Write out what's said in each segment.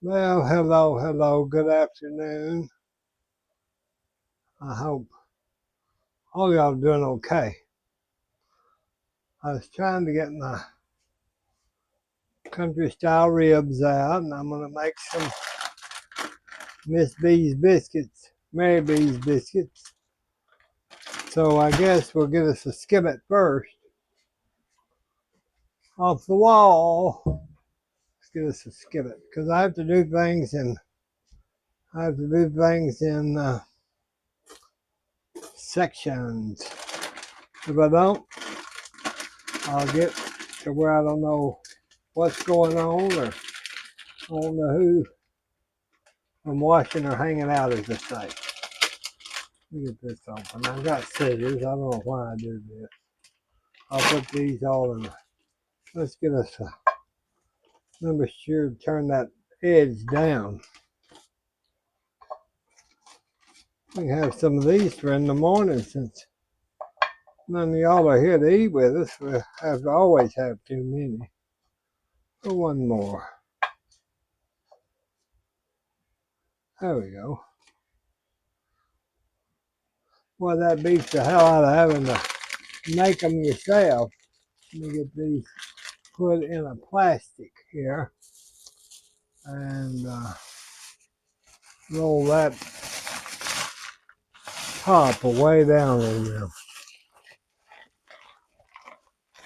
Well, hello, good afternoon. I hope all y'all are doing okay. I was trying to get my country style ribs out, and I'm going to make some Miss B's biscuits, Mary B's biscuits. So I guess we'll get us a skillet first. Off the wall. Let's get us a skillet, because I have to do things in sections. If I don't, I'll get to where I don't know what's going on, or I don't know who I'm washing or hanging out, as they say. Let me get this open. I've got scissors. I don't know why I do this. I'll put these all in. Let's get us a. Remember, sure to turn that edge down. We can have some of these for in the morning, since none of y'all are here to eat with us. We have to always have too many. So one more. There we go. Well, that beats the hell out of having to make them yourself. Let me get these put in a plastic here and roll that top way down in there.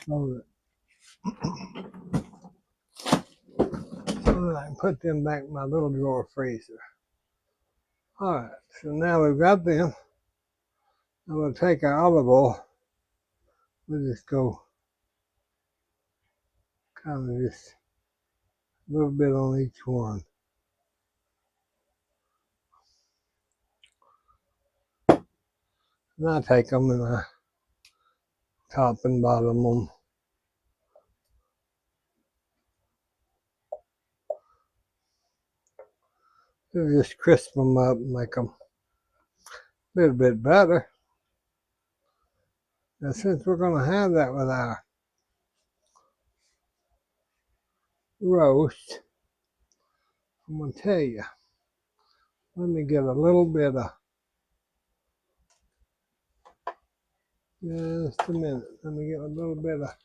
So that I can put them back in my little drawer freezer. Alright, so now we've got them. I'm going to take our olive oil. We'll just go kind of just a little bit on each one. And I take them and I top and bottom them. We'll just crisp them up and make them a little bit better. Now, since we're going to have that with our roast, I'm going to tell you, let me get a little bit of, just a minute, let me get a little bit of,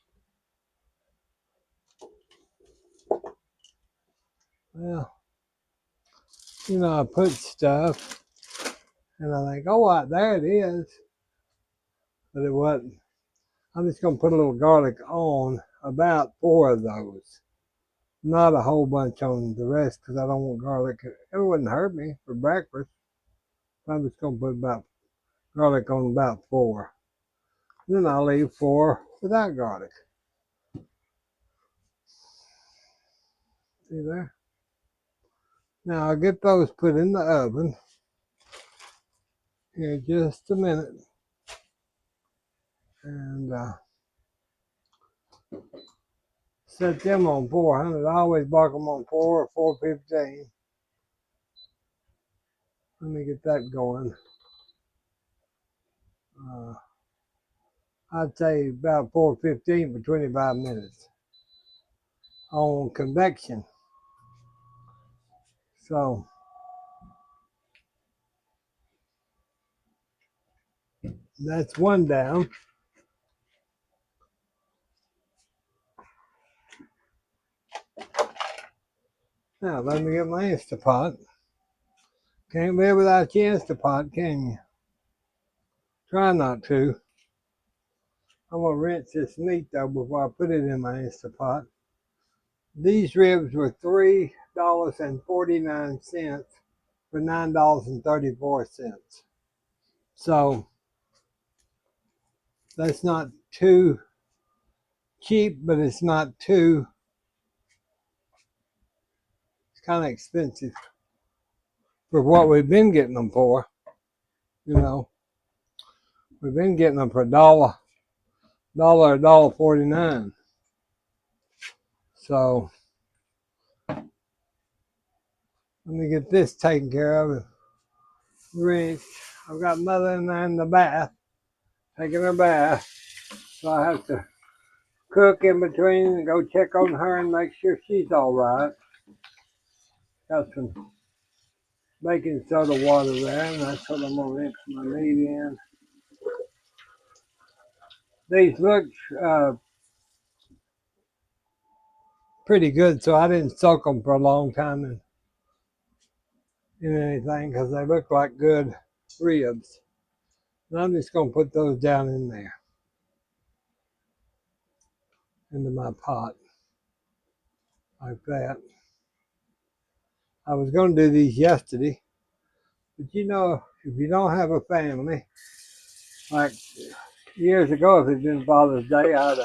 well, you know, I put stuff and I think, oh, there it is, but it wasn't. I'm just going to put a little garlic on about 4 of those. Not a whole bunch on the rest, because I don't want garlic. It wouldn't hurt me for breakfast. I'm just going to put about garlic on about 4. Then I'll leave 4 without garlic. See there? Now I'll get those put in the oven here just a minute. And set them on 400. I always bark them on 4 or 415. Let me get that going. I'd say about 415 for 25 minutes on convection. So that's one down. Now let me get my Instapot. Can't live without your Instapot, can you? Try not to. I'm going to rinse this meat though before I put it in my Instapot. These ribs were $3.49 for $9.34. So that's not too cheap, but it's not too, it's kind of expensive for what we've been getting them for. You know, we've been getting them for $1.49. So let me get this taken care of. Rinse. I've got mother in there in the bath, taking her bath. So I have to cook in between and go check on her and make sure she's all right. Got some baking soda water there, and that's what I'm gonna mix my meat in. These look pretty good, so I didn't soak them for a long time in anything because they look like good ribs. And I'm just gonna put those down in there into my pot like that. I was gonna do these yesterday, but you know, if you don't have a family, like years ago, if it'd been Father's Day, I'd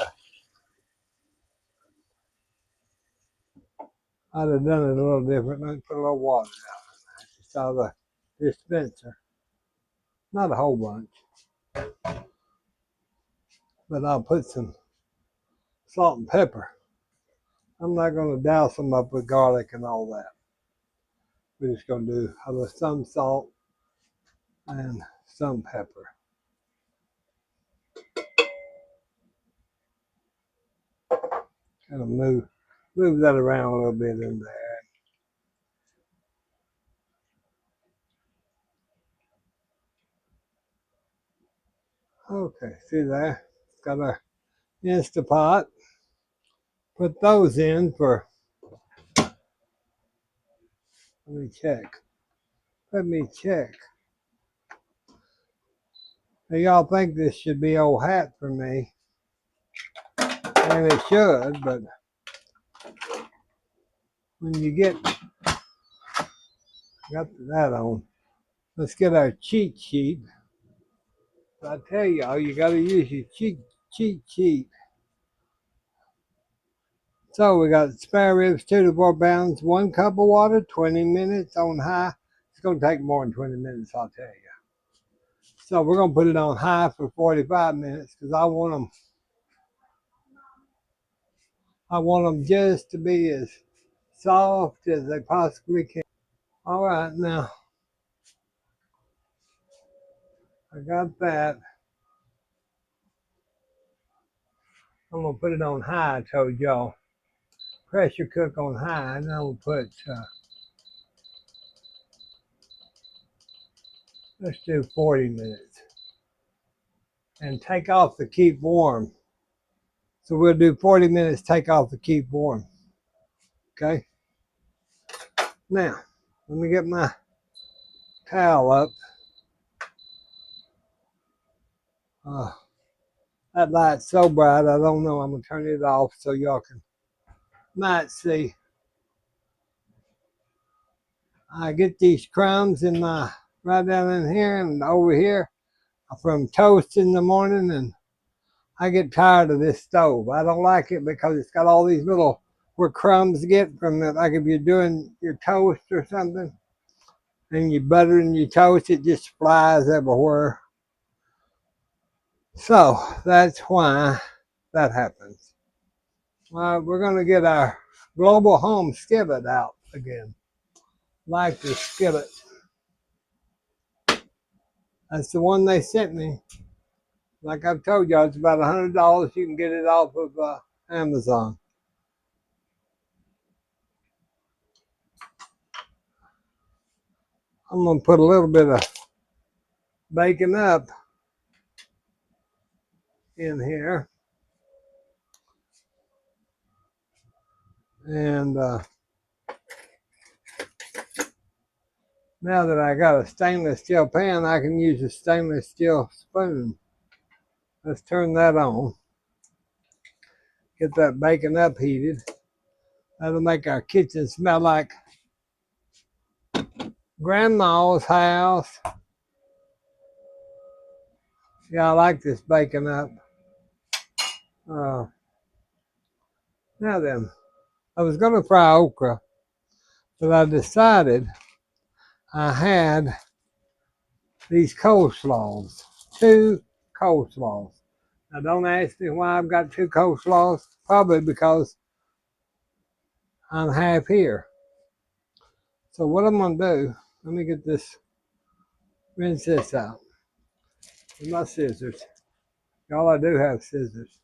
have done it a little different. I'd put a little water down in there, just out of the dispenser. Not a whole bunch, but I'll put some salt and pepper. I'm not going to douse them up with garlic and all that. We're just going to do some salt and some pepper. Kind of move that around a little bit in there. Okay, see there? Got our Instapot. Put those in for, let me check. Now, y'all think this should be old hat for me, and it should, but when you got that on, let's get our cheat sheet. I tell y'all, you got to use your cheat sheet. So we got spare ribs, 2 to 4 pounds, 1 cup of water, 20 minutes on high. It's going to take more than 20 minutes, I'll tell you. So we're going to put it on high for 45 minutes because I want them just to be as soft as they possibly can. All right, now I got that. I'm going to put it on high, I told y'all. Pressure cook on high, and I'm going to put, let's do 40 minutes. And take off the keep warm. So we'll do 40 minutes, take off the keep warm. Okay? Now, let me get my towel up. That light's so bright, I don't know. I'm going to turn it off so y'all might see. I get these crumbs in my, right down in here and over here from toast in the morning, and I get tired of this stove. I don't like it because it's got all these little, where crumbs get from it. Like if you're doing your toast or something, and you're buttering your toast, it just flies everywhere. So that's why that happens. We're going to get our Global Home skillet out again. Like the skillet. That's the one they sent me. Like I've told y'all, it's about $100. You can get it off of Amazon. I'm going to put a little bit of bacon up in here. And now that I got a stainless steel pan, I can use a stainless steel spoon. Let's turn that on. Get that bacon up heated. That'll make our kitchen smell like Grandma's house. Yeah, I like this bacon up. Now then, I was going to fry okra, but I decided I had these coleslaws, 2 coleslaws. Now don't ask me why I've got 2 coleslaws. Probably because I'm half here. So what I'm going to do, let me get this, rinse this out with my scissors. Y'all, I do have scissors.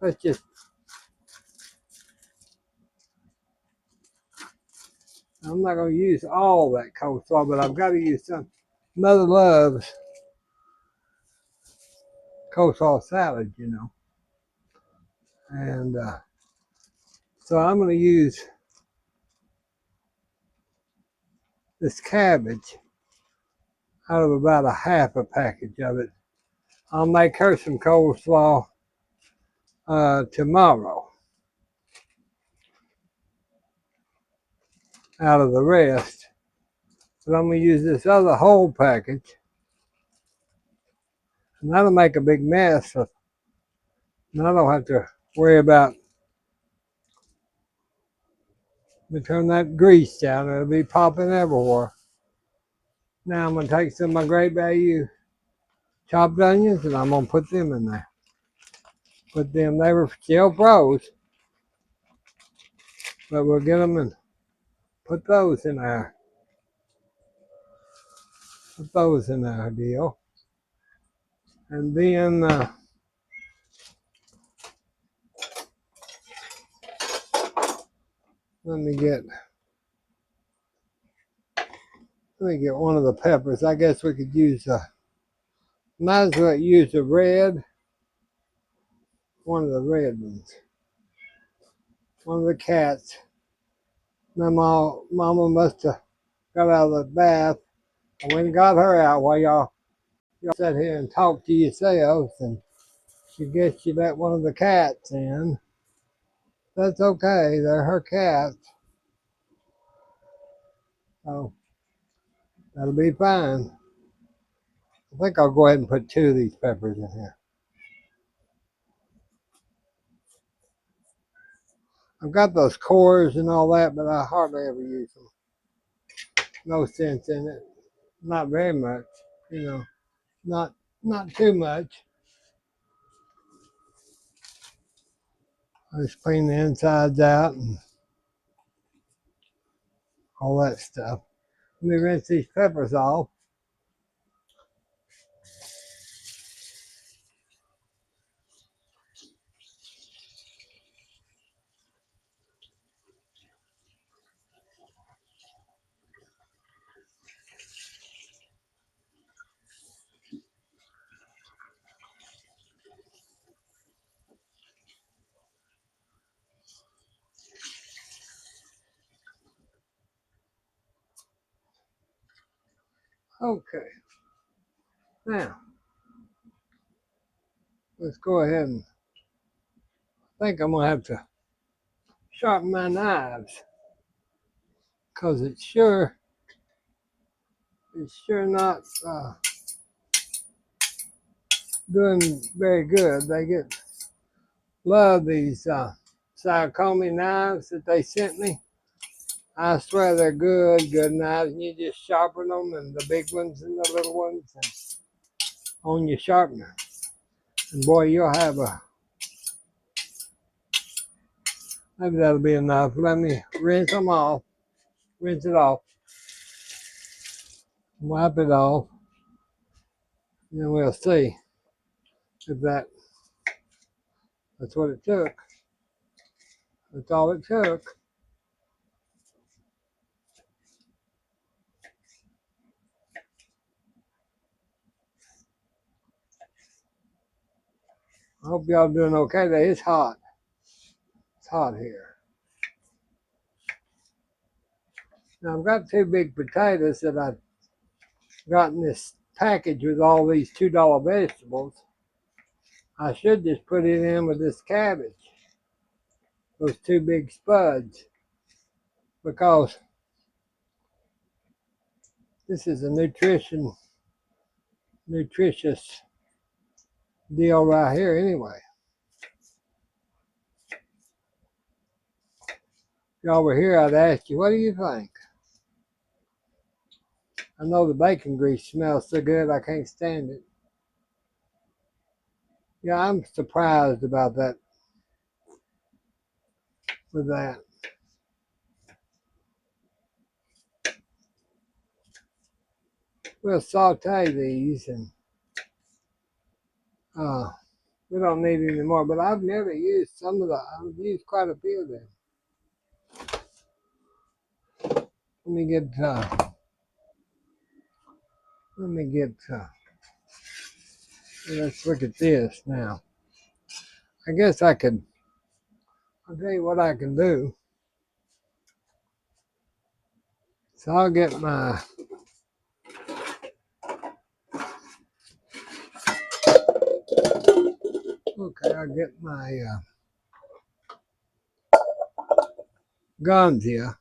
Let's just I'm not going to use all that coleslaw, but I've got to use some. Mother loves coleslaw salad, you know. And so I'm going to use this cabbage out of about a half a package of it. I'll make her some coleslaw tomorrow out of the rest. But I'm going to use this other whole package. And that'll make a big mess. And I don't have to worry about me turn that grease down. It'll be popping everywhere. Now I'm going to take some of my Great Value chopped onions and I'm going to put them in there. Put them, they were still froze. But we'll get them and put those in there. Put those in there, deal. And then let me get one of the peppers. I guess we could use might as well use the red. One of the red ones. One of the cats. My mama must have got out of the bath. I went and got her out while y'all sat here and talked to yourselves, and she guess she let one of the cats in. That's okay. They're her cats. So that'll be fine. I think I'll go ahead and put 2 of these peppers in here. I've got those cores and all that, but I hardly ever use them. No sense in it. Not very much, you know. Not too much. I just clean the insides out and all that stuff. Let me rinse these peppers off. Okay. Now, let's go ahead and I think I'm going to have to sharpen my knives because it's sure not doing very good. They love these Sayakome knives that they sent me. I swear they're good knives, and you just sharpen them, and the big ones and the little ones, and on your sharpener. And boy, you'll have maybe that'll be enough. Let me rinse it off, wipe it off, and then we'll see if that's what it took. That's all it took. I hope y'all doing okay today. It's hot. It's hot here. Now I've got 2 big potatoes that I've got in this package with all these $2 vegetables. I should just put it in with this cabbage. Those 2 big spuds. Because this is a nutritious deal right here anyway. If y'all were here, I'd ask you, what do you think? I know the bacon grease smells so good, I can't stand it. Yeah, I'm surprised about that. With that. We'll saute these and we don't need any more, but I've never used some of the, I've used quite a few of them. let me get let's look at this now. I guess I'll tell you what I can do. So I'll get my, I'll get my guns here.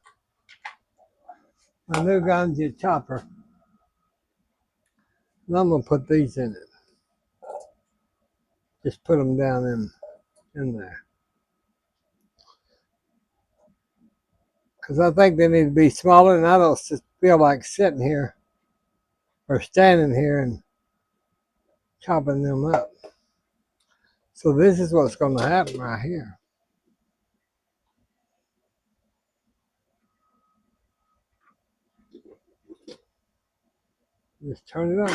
My new Ganzia chopper. And I'm going to put these in it. Just put them down in there. Because I think they need to be smaller, and I don't feel like sitting here or standing here and chopping them up. So this is what's going to happen right here. Just turn it on.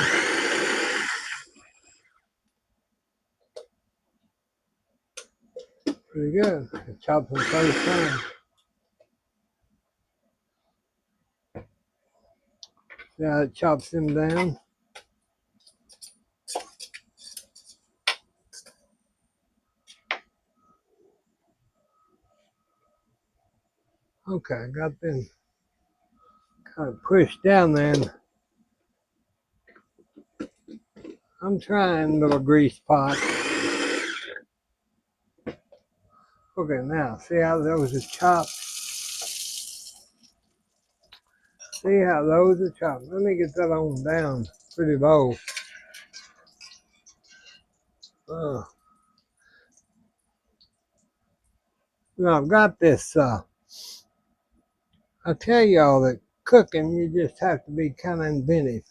Pretty good. It chops them first time. Yeah, it chops them down. Okay, got them kind of pushed down there. I'm trying little grease pot. Okay, now, see how those are chopped? See how those are chopped? Let me get that on down pretty low. Now, I've got this, I tell y'all that cooking, you just have to be kind of inventive.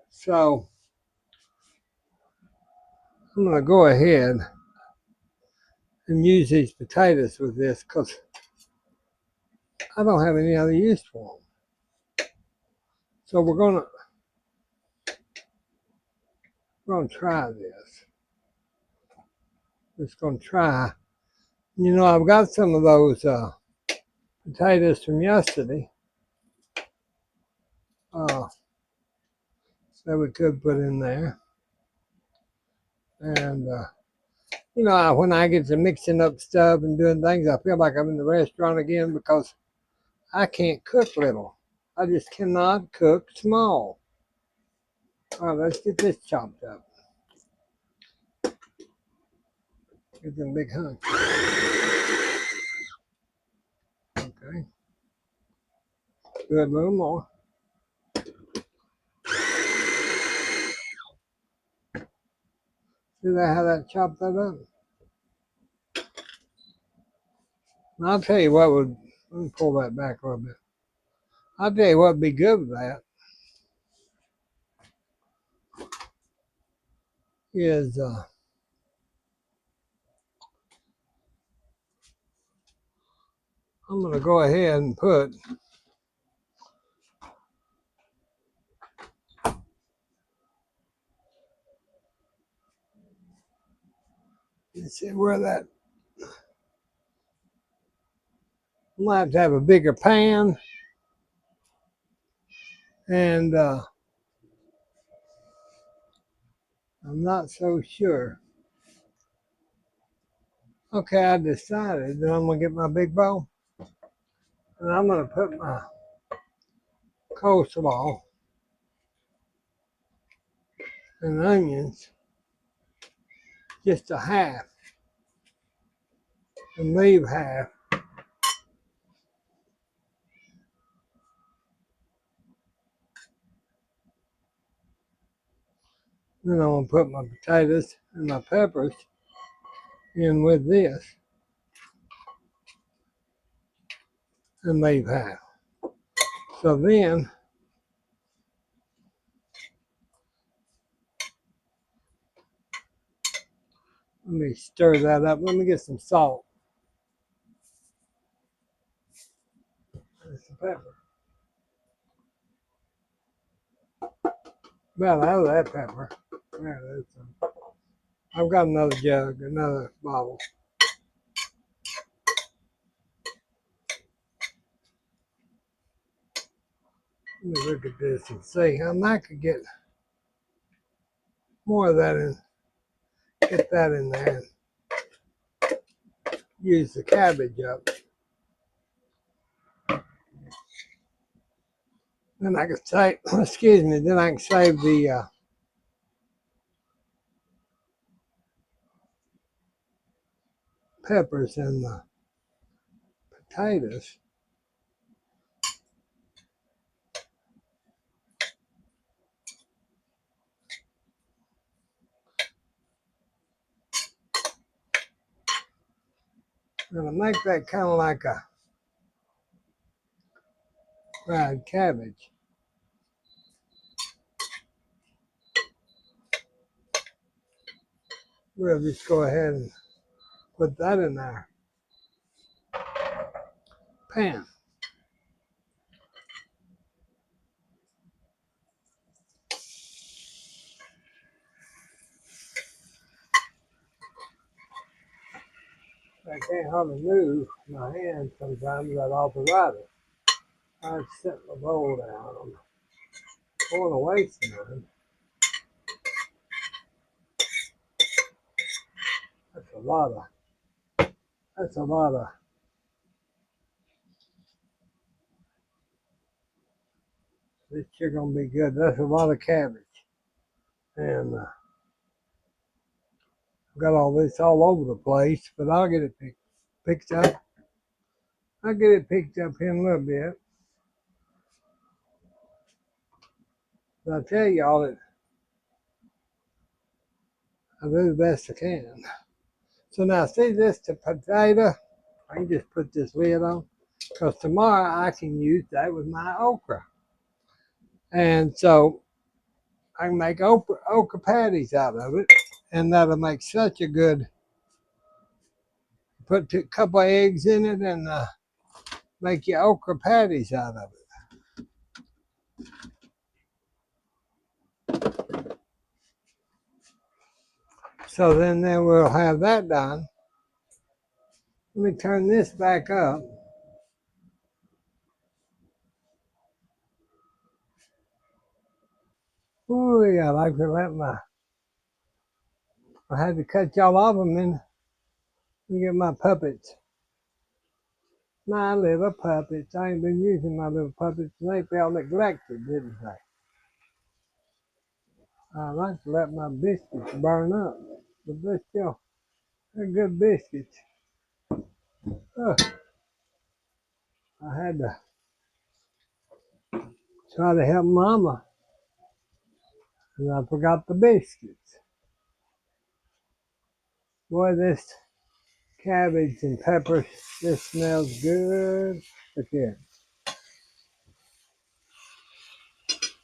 So, I'm going to go ahead and use these potatoes with this because I don't have any other use for them. So we're gonna try this. Just gonna try. You know, I've got some of those potatoes from yesterday. That we could put in there. And you know, when I get to mixing up stuff and doing things, I feel like I'm in the restaurant again because I can't cook little. I just cannot cook small. All right, let's get this chopped up. Get them big hunks. Okay. Do it a little more. See that how that chopped that up? And I'll tell you what would, let me pull that back a little bit. I'll tell you what would be good with that is I'm going to go ahead and put let's see where that, I might have to have a bigger pan and I'm not so sure. Okay, I decided that I'm going to get my big bowl and I'm going to put my coleslaw and onions just a half and leave half. Then I'm going to put my potatoes and my peppers in with this and leave half. So then let me stir that up. Let me get some salt. And some pepper. About out of that pepper. There, there's some. I've got another jug, another bottle. Let me look at this and see. I might could get more of that in, get that in there and use the cabbage up. Then I could save, excuse me, then I can save the peppers and the potatoes. I'm gonna make that kind of like a fried cabbage. We'll just go ahead and put that in our pan. I can't hardly move my hand sometimes without arthritis. I set my bowl down. I'm going away some. That's a lot of, that's a lot of, this sure gonna be good. That's a lot of cabbage. And I've got all this all over the place, but I'll get it picked up. I'll get it picked up here in a little bit. But I tell y'all that I do the best I can. So now see this, the potato, I can just put this lid on. Because tomorrow I can use that with my okra. And so I can make okra patties out of it. And that'll make such a good, put a couple of eggs in it and make your okra patties out of it. So then we'll have that done. Let me turn this back up. Oh yeah, I like to let I had to cut y'all off a minute. Let me get my puppets. My little puppets. I ain't been using my little puppets. They felt neglected, didn't they? I like to let my biscuits burn up. But they're still, they're good biscuits. Oh, I had to try to help Mama, and I forgot the biscuits. Boy, this cabbage and peppers, this smells good. Look here.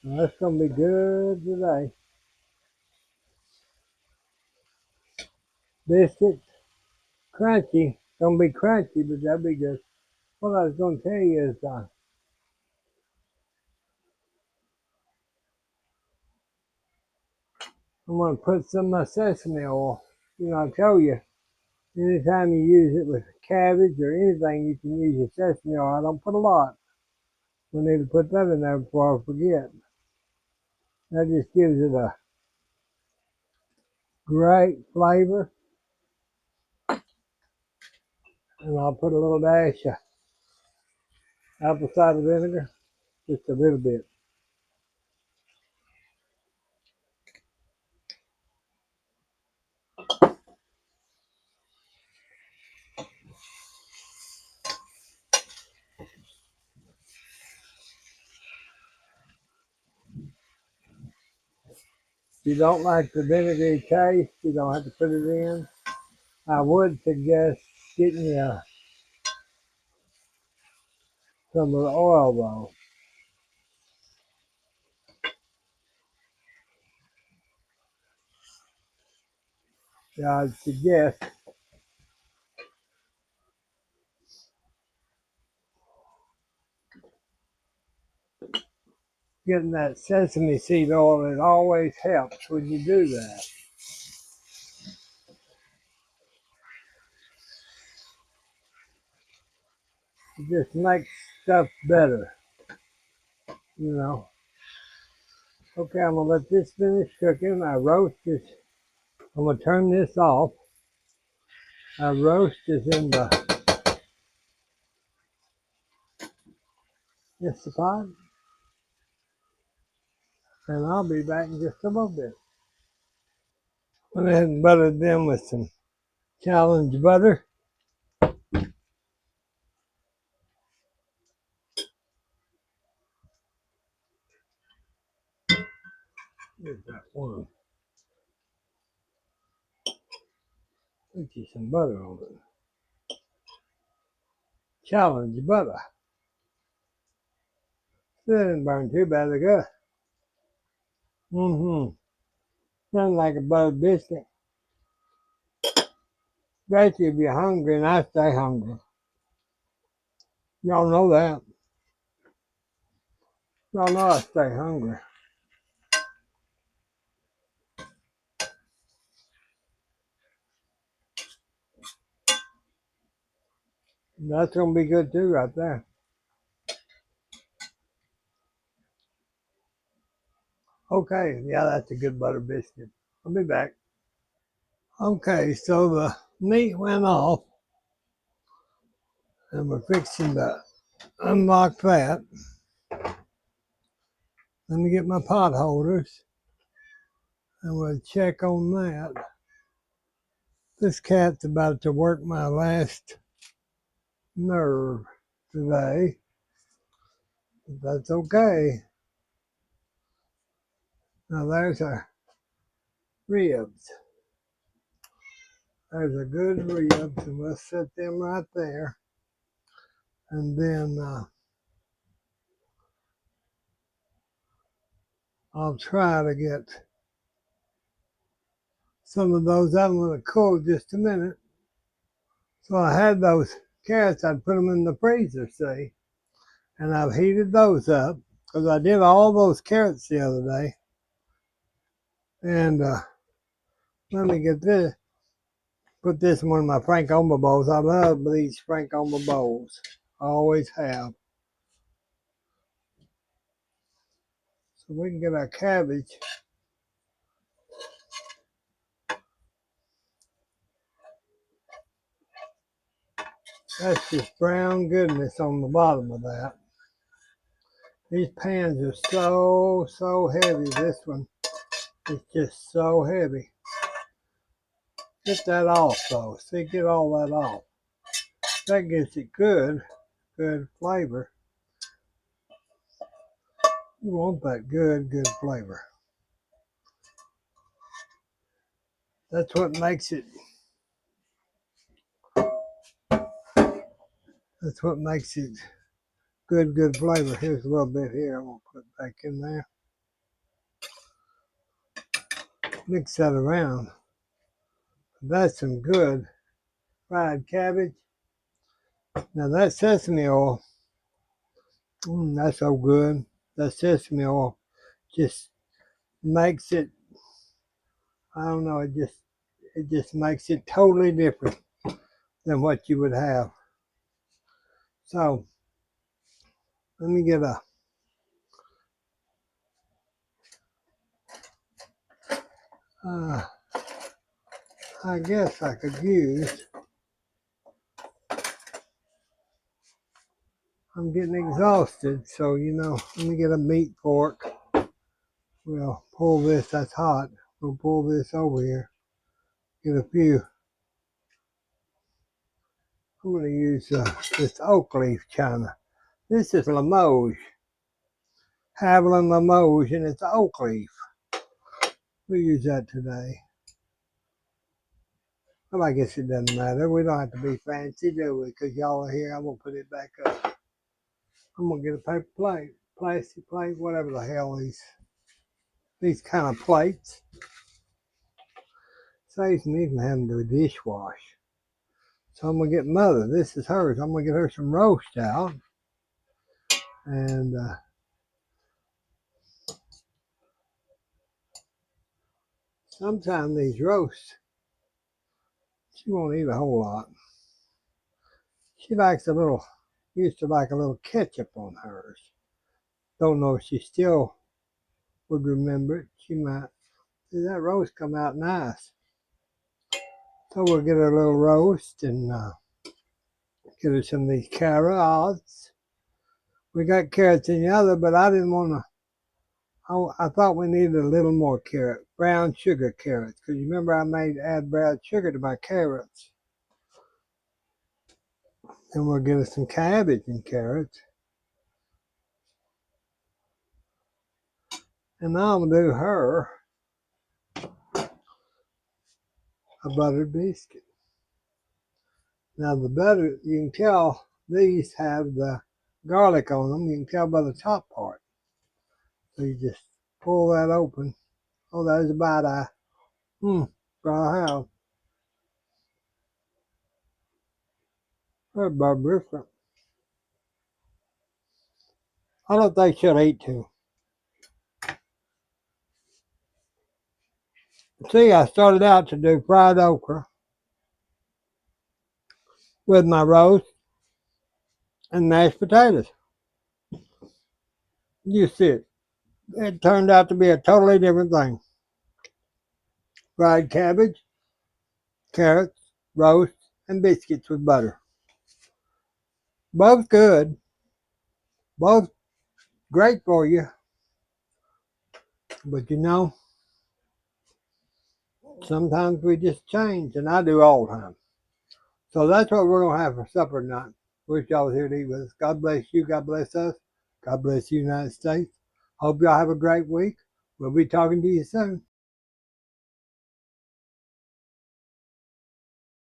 Now, that's going to be good today. Biscuits, crunchy. Going to be crunchy, but that'll be good. What I was going to tell you is I'm going to put some of my sesame oil. You know, I tell you, anytime you use it with cabbage or anything, you can use your sesame oil. I don't put a lot. We need to put that in there before I forget. That just gives it a great flavor. And I'll put a little dash of apple cider vinegar, just a little bit. If you don't like the vinegary taste, you don't have to put it in. I would suggest getting some of the oil though. Yeah, I'd suggest getting that sesame seed oil. It always helps when you do that. It just makes stuff better. you know. Okay, I'm gonna let this finish cooking. I roast is, I'm gonna turn this off. Our roast is in the pot, and I'll be back in just a little bit. Went ahead and buttered them with some challenge butter. Here's that one. Put you some butter on it. Challenge butter. That didn't burn too bad, I guess. Nothing like a buttered biscuit. Especially if you're hungry, and I stay hungry. Y'all know that. Y'all know I stay hungry. That's gonna be good too, right there. Okay, yeah, that's a good butter biscuit. I'll be back. Okay, so the meat went off, and we're fixing to unlock that. Let me get my pot holders, and we'll check on that. This cat's about to work my last nerve today. But that's okay. Now there's our ribs. There's a good ribs, and we'll set them right there. And then I'll try to get some of those out. I'm going to cool just a minute. So I had those carrots, I'd put them in the freezer, see? And I've heated those up because I did all those carrots the other day. And let me get this. Put this in one of my Frank-Oma bowls. I love these Frank-Oma bowls. I always have. So we can get our cabbage. That's just brown goodness on the bottom of that. These pans are so heavy. This one is just so heavy. Get that off though. See, get all that off. That gives it good flavor. You want that good flavor. That's what makes it. That's what makes it good flavor. Here's a little bit here. I'm gonna put back in there. Mix that around. That's some good fried cabbage. Now that sesame oil, that's so good. That sesame oil just makes it. I don't know. It just makes it totally different than what you would have. So let me get a. I guess I could use. I'm getting exhausted, so let me get a meat fork. We'll pull this. That's hot. We'll pull this over here. Get a few. I'm going to use this oak leaf china. This is Limoges. Haviland Limoges, and it's oak leaf. We'll use that today. Well, I guess it doesn't matter. We don't have to be fancy, do we? Because y'all are here. I'm going to put it back up. I'm going to get a paper plate, plastic plate, whatever the hell these kind of plates. Saves me from having to dishwash. So I'm going to get Mother. This is hers. I'm going to get her some roast out. And sometimes these roasts, she won't eat a whole lot. She likes used to like a little ketchup on hers. Don't know if she still would remember it. She might. See, that roast come out nice. So we'll get her a little roast and get her some of these carrots. We got carrots in the other, but I didn't want to. I thought we needed a little more carrot, brown sugar carrots, because you remember I made add brown sugar to my carrots. And we'll get us some cabbage and carrots. And now I'm gonna do her a buttered biscuit. Now the butter, you can tell these have the garlic on them. You can tell by the top part. So you just pull that open. Oh, there's a bite eye. Dry house. That's about biscuit. I don't think she'll eat too. See, I started out to do fried okra with my roast and mashed potatoes. You see it turned out to be a totally different thing. Fried cabbage, carrots, roast, and biscuits with butter. Both good, both great for you. But you know, sometimes we just change, and I do all the time. So that's what we're going to have for supper tonight. Wish y'all was here to eat with us. God bless you. God bless us. God bless the United States. Hope y'all have a great week. We'll be talking to you soon.